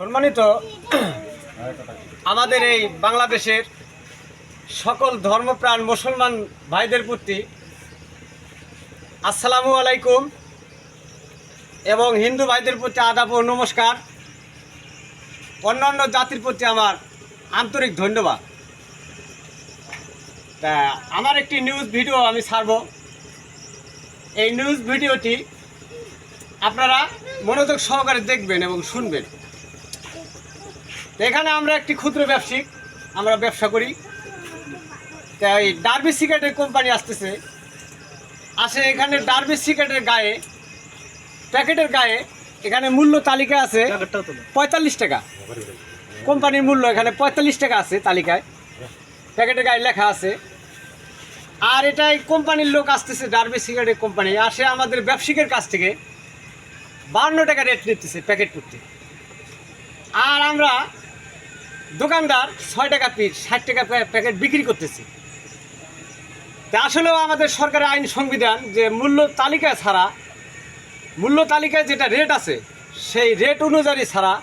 সম্মানিত আমাদের এই বাংলাদেশের সকল ধর্মপ্রাণ মুসলমান ভাইদের প্রতি আসসালামু আলাইকুম এবং হিন্দু ভাইদের প্রতি আদাব ও নমস্কার। অন্যান্য জাতির প্রতি আমার আন্তরিক ধন্যবাদ। তা আমার একটি নিউজ ভিডিও আমি ছাড়ব। এই নিউজ ভিডিওটি আপনারা মনোযোগ সহকারে দেখবেন এবং শুনবেন। এখানে আমরা একটি ক্ষুদ্র ব্যবসায়িক, আমরা ব্যবসা করি। তাই ডার্বি সিগারেটের কোম্পানি আসতেছে, এখানে ডার্বি সিগারেটের গায়ে, প্যাকেটের গায়ে এখানে মূল্য তালিকা আছে ৪৫ টাকা। কোম্পানির মূল্য এখানে ৪৫ টাকা আছে তালিকায়, প্যাকেটের গায়ে লেখা আছে। আর এটাই কোম্পানির লোক আসতেছে, ডার্বি সিগারেটের কোম্পানি আসে আমাদের ব্যবসায়িকের কাছ থেকে ৫২ টাকা রেট নিতেছে প্যাকেট করতে। আর আমরা দোকানদার ৬ টাকা পিস ৬০ টাকা প্যাকেট বিক্রি করতেছি। তা আসলেও আমাদের সরকারের আইন সংবিধান যে মূল্য তালিকা ছাড়া, মূল্য তালিকায় যেটা রেট আছে সেই রেট অনুযায়ী ছাড়া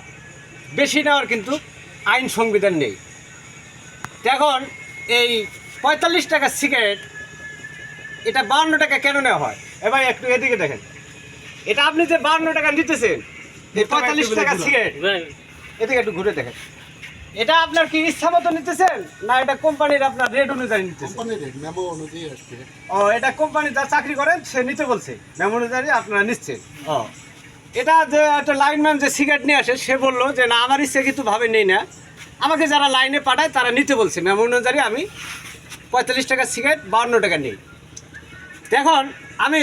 বেশি নেওয়ার কিন্তু আইন সংবিধান নেই। এখন এই ৪৫ টাকা সিগারেট এটা ৫২ টাকা কেন নেওয়া হয়? এবার একটু এদিকে দেখেন, এটা আপনি যে ৫২ টাকা নিতেছেন এই ৪৫ টাকা সিগারেট, এদিকে একটু ঘুরে দেখেন, এটা আপনার কি ইচ্ছা মতো নিতেছেন না এটা কোম্পানির আপনার রেট অনুযায়ী নিতেছেন? ও, এটা কোম্পানি যা চাকরি করেন সে নিতে বলছে, মেমো অনুযায়ী আপনারা নিচ্ছেন। ও, এটা যে একটা লাইনম্যান যে সিগারেট নিয়ে আসে সে বললো যে না আমার ইচ্ছে কিন্তু ভাবে নেই না, আমাকে যারা লাইনে পাঠায় তারা নিতে বলছে, মেমো অনুযায়ী আমি ৪৫ টাকা সিগারেট ৫২ টাকা নিই। এখন আমি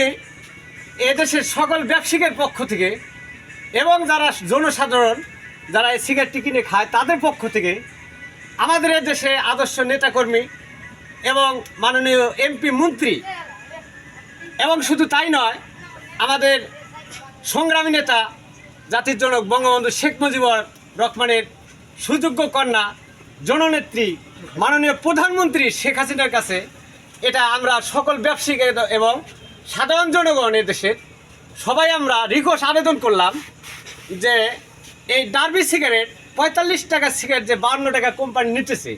এদেশের সকল ব্যবসায়িকের পক্ষ থেকে এবং যারা জনসাধারণ যারা এই সিগারেটটি কিনে খায় তাদের পক্ষ থেকে আমাদের দেশে আদর্শ নেতাকর্মী এবং মাননীয় এমপি মন্ত্রী এবং শুধু তাই নয়, আমাদের সংগ্রামী নেতা জাতির জনক বঙ্গবন্ধু শেখ মুজিবুর রহমানের সুযোগ্য কন্যা জননেত্রী মাননীয় প্রধানমন্ত্রী শেখ হাসিনার কাছে এটা আমরা সকল ব্যবসায়িক এবং সাধারণ জনগণ দেশের সবাই আমরা রিকোয়েস্ট আবেদন করলাম যে এই ডার্বি সিগারেট ৪৫ টাকা সিগারেট যে ৫২ টাকা কোম্পানি নিতেছে,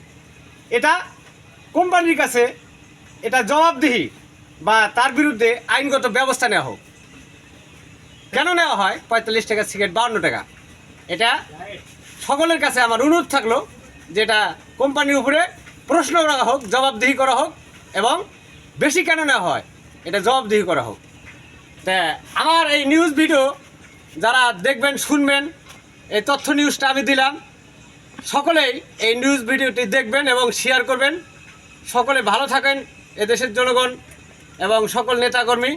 এটা কোম্পানির কাছে এটা জবাবদিহি বা তার বিরুদ্ধে আইনগত ব্যবস্থা নেওয়া হোক। কেন নেওয়া হয় ৪৫ টাকা সিগারেট ৫২ টাকা? এটা সকলের কাছে আমার অনুরোধ থাকলো যে এটা কোম্পানির উপরে প্রশ্ন করা হোক, জবাবদিহি করা হোক এবং বেশি কেন নেওয়া হয় এটা জবাবদিহি করা হোক। তা আমার এই নিউজ ভিডিও যারা দেখবেন শুনবেন, এই তথ্য নিউজটা আমি দিলাম, সকলেই এই নিউজ ভিডিওটি দেখবেন এবং শেয়ার করবেন। সকলে ভালো থাকেন, এদেশের জনগণ এবং সকল নেতাকর্মী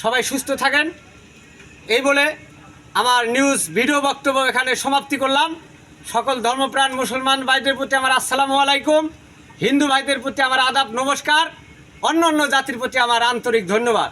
সবাই সুস্থ থাকেন। এই বলে আমার নিউজ ভিডিও বক্তব্য এখানে সমাপ্তি করলাম। সকল ধর্মপ্রাণ মুসলমান ভাইদের প্রতি আমার আসসালামু আলাইকুম, হিন্দু ভাইদের প্রতি আমার আদাব নমস্কার, অন্য জাতির প্রতি আমার আন্তরিক ধন্যবাদ।